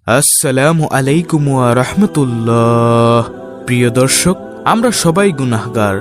আসসালামু আলাইকুম ওয়া রাহমাতুল্লাহ। প্রিয় দর্শক, আমরা সবাই গুনাহগার।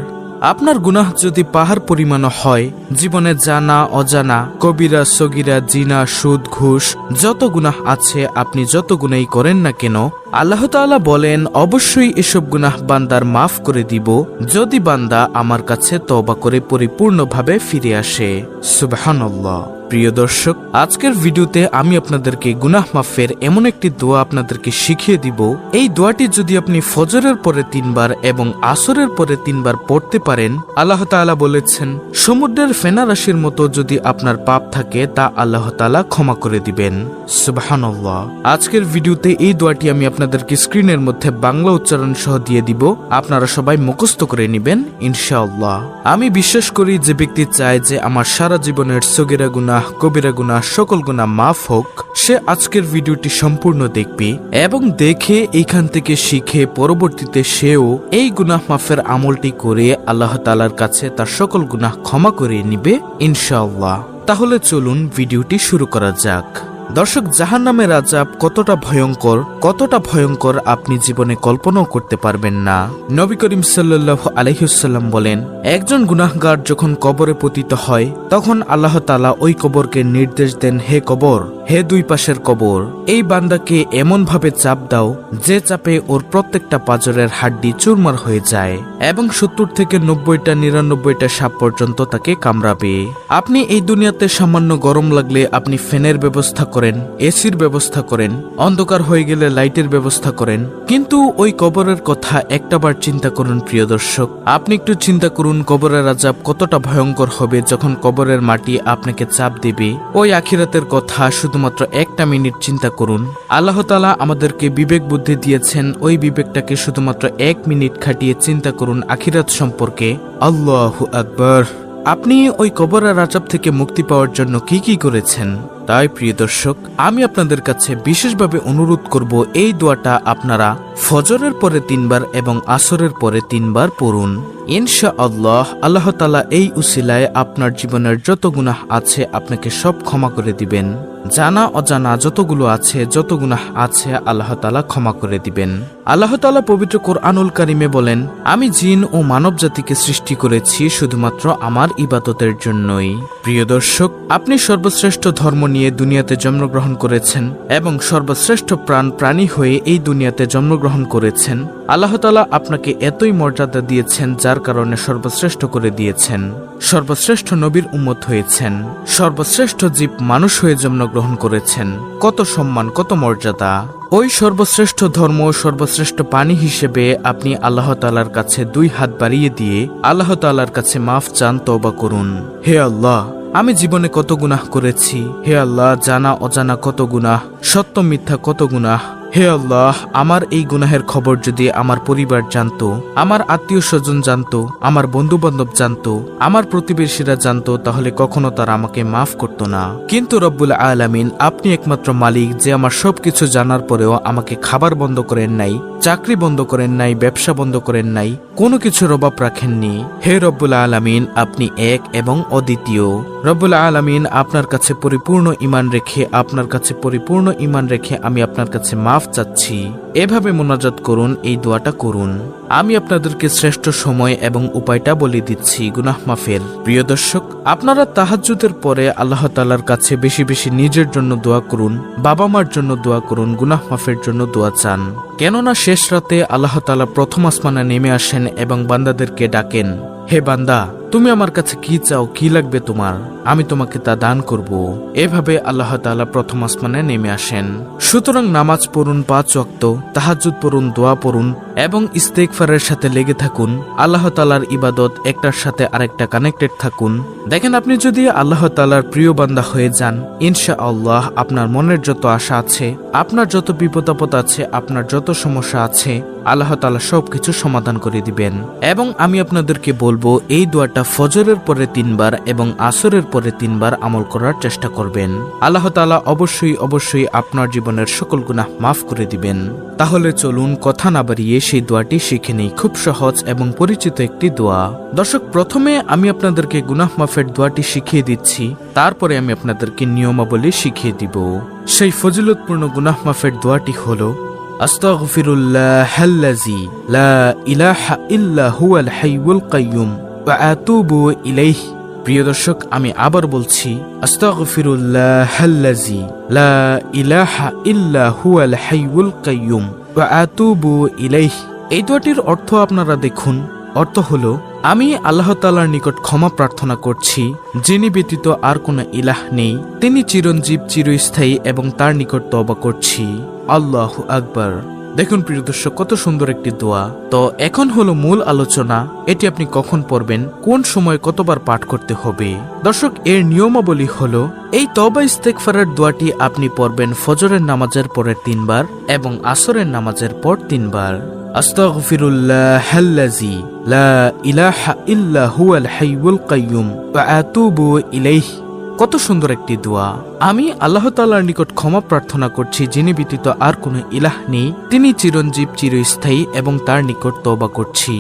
আপনার গুনাহ যদি পাহাড় পরিমাণ হয়, জীবনে জানা অজানা, কবিরা সগীরা, জিনা, সুদ, ঘুষ, যত গুনাহ আছে, আপনি যত গুনাহই করেন না কেন, আল্লাহ তাআলা বলেন অবশ্যই এসব গুনাহ বান্দার মাফ করে দিব যদি বান্দা আমার কাছে তওবা করে পরিপূর্ণভাবে ফিরে আসে। সুবহানাল্লাহ। প্রিয় দর্শক, আজকের ভিডিওতে আমি আপনাদেরকে গুনাহ মাফের এমন একটি দোয়া আপনাদেরকে শিখিয়ে দিব। এই দোয়াটি যদি আপনি ফজরের পরে 3 বার এবং আসরের পরে 3 বার পড়তে পারেন, আল্লাহ তাআলা বলেছেন সমুদ্রের ফেনা রাশির মতো যদি আপনার পাপ থাকে তা আল্লাহ তাআলা ক্ষমা করে দিবেন। সুবহানাল্লাহ। আজকের ভিডিওতে এই দোয়াটি আমি আপনাদেরকে স্ক্রিনের মধ্যে বাংলা উচ্চারণ সহ দিয়ে দিব, আপনারা সবাই মুখস্থ করে নেবেন ইনশাআল্লাহ। আমি বিশ্বাস করি যে ব্যক্তি চায় যে আমার সারা জীবনের সগীরা গুনাহ, কবিরা গুনাহ, সকল গুনাহ মাফ হোক, সে আজকের ভিডিওটি সম্পূর্ণ দেখবে এবং দেখে এইখান থেকে শিখে পরবর্তীতে সেও এই গুনাহ মাফের আমলটি করে আল্লাহ তাআলার কাছে তার সকল গুনাহ ক্ষমা করে নিবে ইনশাআল্লাহ। তাহলে চলুন ভিডিওটি শুরু করা যাক। দর্শক, জাহান্নামের আযাব কতটা ভয়ঙ্কর আপনি জীবনে কল্পনাও করতে পারবেন না। নবী করিম সাল্লাল্লাহু আলাইহি ওয়াসাল্লাম বলেন, একজন গুনাহগার যখন কবরে পতিত হয় তখন আল্লাহ তাআলা ওই কবরকে নির্দেশ দেন, হে কবর, হে দুই পাশের কবর, এই বান্দাকে এমন ভাবে চাপ দাও যে চাপে ওর প্রত্যেকটা পাঁজরের হাড্ডি চুরমার হয়ে যায় এবং 70 থেকে 90টা 99টা সাপ পর্যন্ত তাকে কামড়াবে। আপনি এই দুনিয়াতে সামান্য গরম লাগলে আপনি ফ্যানের ব্যবস্থা করেন, এসির ব্যবস্থা করেন, অন্ধকার হয়ে গেলে লাইটের ব্যবস্থা করেন, কিন্তু ওই কবরের কথা একটাবার চিন্তা করুন। প্রিয় দর্শক, আপনি একটু চিন্তা করুন কবরের আযাব কতটা ভয়ঙ্কর হবে যখন কবরের মাটি আপনাকে চাপ দেবে। ওই আখিরাতের কথা শুধুমাত্র একটা মিনিট চিন্তা করুন। আল্লাহ তাআলা আমাদেরকে বিবেক বুদ্ধি দিয়েছেন, ওই বিবেকটাকে শুধুমাত্র 1 মিনিট খাটিয়ে চিন্তা করুন আখিরাত সম্পর্কে। আল্লাহু আকবার। আপনি ওই কবরের আযাব থেকে মুক্তি পাওয়ার জন্য কি কি করেছেন? তাই প্রিয় দর্শক, আমি আপনাদের কাছে বিশেষভাবে অনুরোধ করব এই দোয়াটা আপনারা ফজরের পরে 3 বার এবং আসরের পরে 3 বার পড়ুন ইনশাআল্লাহ। আল্লাহ তাআলা এই উসিলায় আপনার জীবনের যত গুনাহ আছে আপনাকে সব ক্ষমা করে দিবেন। জানা অজানা যতগুলো আছে, যত গুনাহ আছে আল্লাহ তাআলা ক্ষমা করে দিবেন। আল্লাহ তাআলা পবিত্র কোরআনুল কারিমে বলেন, আমি জিন ও মানব জাতিকে সৃষ্টি করেছি শুধুমাত্র আমার ইবাদতের জন্যই। প্রিয় দর্শক, আপনি সর্বশ্রেষ্ঠ ধর্ম নিয়ে দুনিয়াতে জন্মগ্রহণ করেছেন এবং সর্বশ্রেষ্ঠ প্রাণী হয়ে এই দুনিয়াতে জন্মগ্রহণ করেছেন। আল্লাহ তাআলা আপনাকে এতই মর্যাদা দিয়েছেন যার কারণে সর্বশ্রেষ্ঠ করে দিয়েছেন। সর্বশ্রেষ্ঠ নবীর উম্মত হয়েছেন, সর্বশ্রেষ্ঠ জীব মানুষ হয়ে জন্মগ্রহণ করেছেন। কত সম্মান, কত মর্যাদা! ওই সর্বশ্রেষ্ঠ ধর্ম, সর্বশ্রেষ্ঠ পানি হিসেবে আপনি আল্লাহ তাআলার কাছে 2 হাত বাড়িয়ে দিয়ে আল্লাহ তাআলার কাছে মাফ চান, তওবা করুন। হে আল্লাহ, আমি জীবনে কত গুনাহ করেছি। হে আল্লাহ, জানা অজানা কত গুনাহ, সত্য মিথ্যা কত গুনাহ। হে আল্লাহ, আমার এই গুনাহের খবর যদি আমার পরিবার জানতো, আমার আত্মীয় স্বজন জানতো, আমার বন্ধু বান্ধব জানতো, আমার প্রতিবেশীরা জানতো, তাহলে কখনো তারা আমাকে মাফ করতো না। কিন্তু রব্বুল আলামিন, আপনি একমাত্র মালিক যে আমার সবকিছু জানার পরেও আমাকে খাবার বন্ধ করেন নাই, চাকরি বন্ধ করেন নাই, ব্যবসা বন্ধ করেন নাই, কোনো কিছুর অভাব রাখেননি। হে রব্বুল আলামিন, আপনি এক এবং অদ্বিতীয়। রব্বুল আলামিন, আপনার কাছে পরিপূর্ণ ঈমান রেখে আমি আপনার কাছে মাফ চাচ্ছি। এভাবে মুনাজাত করুন, এই দোয়াটা করুন। আমি আপনাদেরকে শ্রেষ্ঠ সময় এবং উপায়টা বলে দিচ্ছি গুনাহ মাফের। প্রিয় দর্শক, আপনারা তাহাজ্জুদের পরে আল্লাহ তাআলার কাছে বেশি বেশি নিজের জন্য দোয়া করুন, বাবা মার জন্য দোয়া করুন, গুনাহ মাফের জন্য দোয়া চান। কেননা শেষ রাতে আল্লাহ তাআলা প্রথম আসমানে নেমে আসেন এবং বান্দাদেরকে ডাকেন, হে বান্দা, তুমি আমার কাছে কি চাও, কি লাগবে তোমার, আমি তোমাকে তা দান করব। এভাবে আল্লাহ তাআলা প্রথম আসমানে নেমে আসেন। সুতরাং নামাজ পড়ুন 5 ওয়াক্ত, তাহাজ্জুদ পড়ুন, দোয়া পড়ুন এবং ইস্তেগফারের সাথে লেগে থাকুন। আল্লাহ তাআলার ইবাদত একটার সাথে আরেকটা কানেক্টেড থাকুন। দেখেন, আপনি যদি আল্লাহ তাআলার প্রিয় বান্দা হয়ে যান, ইনশাআল্লাহ আপনার মনের যত আশা আছে, আপনার যত বিপদ আপদ আছে, আপনার যত সমস্যা আছে, আল্লাহ তাআলা সবকিছু সমাধান করে দিবেন। এবং আমি আপনাদেরকে বলবো এই দোয়াটা ফজরের পরে 3 বার এবং আসরের পরে 3 বার আমল করার চেষ্টা করবেন। আল্লাহ তাআলা অবশ্যই আপনার জীবনের সকল গুনাহ মাফ করে দিবেন। তাহলে চলুন কথা না বাড়িয়ে সেই দোয়াটি শিখে নেই। খুব সহজ এবং পরিচিত একটি দোয়া। দর্শক, প্রথমে আমি আপনাদেরকে গুনাহ মাফের দোয়াটি শিখিয়ে দিচ্ছি, তারপরে আমি আপনাদেরকে নিয়মাবলী শিখিয়ে দিব। সেই ফজিলতপূর্ণ গুনাহ মাফের দোয়াটি হলো আস্তাগফিরুল্লাহাল্লাযী লা ইলাহা ইল্লা হুয়াল হাইয়ুল কাইয়্যুম ওয়া আতুবু ইলাইহি। প্রিয় দর্শক, আমি আবার বলছি, আস্তাগফিরুল্লাহাল্লাযী লা ইলাহা ইল্লা হুয়াল হাইয়ুল কাইয়্যুম ওয়া আতুবু ইলাইহি। এই দোয়াটির অর্থ আপনারা দেখুন। অর্থ হলো, আমি আল্লাহ তাআলার নিকট ক্ষমা প্রার্থনা করছি, যিনি ব্যতীত আর কোনো ইলাহ নেই, তিনি চিরঞ্জীব, চিরস্থায়ী, এবং তার নিকট তওবা করছি। আল্লাহু আকবার। দেখুন প্রিয় দর্শক, কত সুন্দর একটি দোয়া। তো এখন হলো মূল আলোচনা। এটি আপনি কখন পড়বেন, কোন সময় কতবার পাঠ করতে হবে। দর্শক, এর নিয়মাবলী হলো, এই তওবা ইস্তেগফারের দোয়াটি আপনি পড়বেন ফজরের নামাজের পরে 3 বার এবং আসরের নামাজের পর 3 বার। আস্তাগফিরুল্লাহাল্লাযী লা ইলাহা ইল্লা হুয়াল হাইয়ুল কাইয়্যুম ওয়া আতুবু ইলাইহি। কত সুন্দর একটি দোয়া। আমি আল্লাহ তাআলার নিকট ক্ষমা প্রার্থনা করছি, যিনি ব্যতীত আর কোনো ইলাহ নেই, তিনি চিরঞ্জীব, চিরস্থায়ী, এবং তার নিকট তওবা করছি।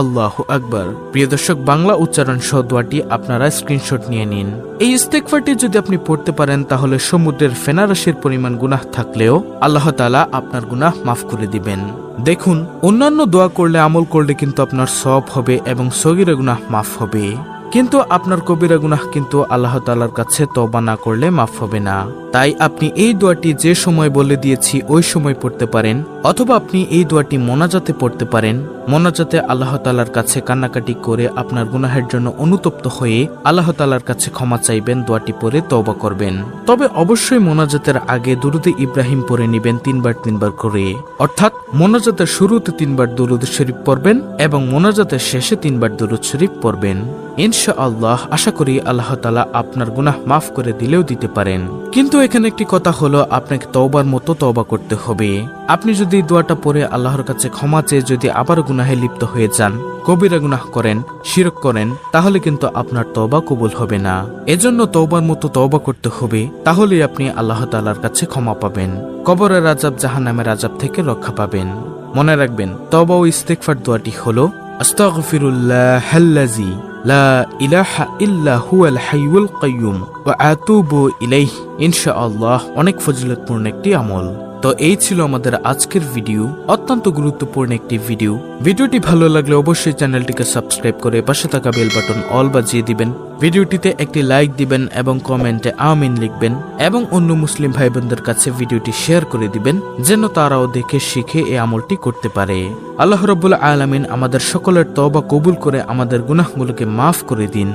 আল্লাহু আকবার। প্রিয় দর্শক, বাংলা উচ্চারণ সহ দোয়াটি আপনারা স্ক্রিনশট নিয়ে নিন। এই ইস্তেগফারটি যদি আপনি পড়তে পারেন, তাহলে সমুদ্রের ফেনারাশির পরিমাণ গুনাহ থাকলেও আল্লাহ তাআলা আপনার গুনাহ মাফ করে দিবেন। দেখুন, অন্যান্য দোয়া করলে, আমল করলে কিন্তু আপনার সওয়াব হবে এবং সগীরা গুনাহ মাফ হবে, কিন্তু আপনার কবিরা গুনাহ কিন্তু আল্লাহ তাআলার কাছে তওবা না করলে মাফ হবে না। তাই আপনি এই দোয়াটি যে সময় বলে দিয়েছি ওই সময় পড়তে পারেন, অথবা আপনি এই দোয়াটি মোনাজাতে পড়তে পারেন। মোনাজাতে আল্লাহ তাআলার কাছে কান্নাকাটি করে আপনার গুনাহের জন্য অনুতপ্ত হয়ে আল্লাহ তাআলার কাছে ক্ষমা চাইবেন, দোয়াটি পড়ে তওবা করবেন। তবে অবশ্যই মোনাজাতের আগে দুরুদে ইব্রাহিম পড়ে নেবেন 3 বার 3 বার করে, অর্থাৎ মোনাজাতের শুরুতে 3 বার দুরুদ শরীফ পড়বেন এবং মোনাজাতের শেষে 3 বার দুরুদ শরীফ পড়বেন। ইনশাআল্লাহ আশা করি আল্লাহ তাআলা আপনার গুনাহ মাফ করে দিলেও দিতে পারেন। কিন্তু এখানে একটি কথা হলো, আপনাকে তওবার মতো তওবা করতে হবে। আপনি যদি দোয়াটা পড়ে আল্লাহর কাছে ক্ষমা চেয়ে যদি আবার গুনাহে লিপ্ত হয়ে যান, কবিরা গুনাহ করেন, শিরক করেন, তাহলে কিন্তু আপনার তওবা কবুল হবে না। এজন্য তওবার মতো তওবা করতে হবে, তাহলেই আপনি আল্লাহ তাআলার কাছে ক্ষমা পাবেন, কবরের আযাব, জাহান্নামের আযাব থেকে রক্ষা পাবেন। মনে রাখবেন, তওবা ও ইস্তেগফার দোয়াটি হলো আস্তাগফিরুল্লাহাল্লাযী লা ইলাহা ইল্লা হুয়াল হাইয়ুল কাইয়্যুম ওয়া আতুবু ইলাইহি। ইনশাআল্লাহ অনেক ফজিলতপূর্ণ একটি আমল। তো এই ছিল আমাদের আজকের ভিডিও, অত্যন্ত গুরুত্বপূর্ণ একটি ভিডিও। ভিডিওটি ভালো লাগলে অবশ্যই চ্যানেলটিকে সাবস্ক্রাইব করে পাশে থাকা বেল বাটন অল বাজিয়ে দিবেন। ভিডিওটিতে একটি লাইক দিবেন এবং কমেন্টে আমিন লিখবেন, এবং অন্য মুসলিম ভাই বোনদের কাছে ভিডিওটি শেয়ার করে দিবেন, যেন তারাও দেখে শিখে এই আমলটি করতে পারে। আল্লাহ রাব্বুল আলামিন আমাদের সকলের তওবা কবুল করে আমাদের গুনাহগুলোকে মাফ করে দিন।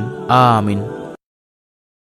আমিন।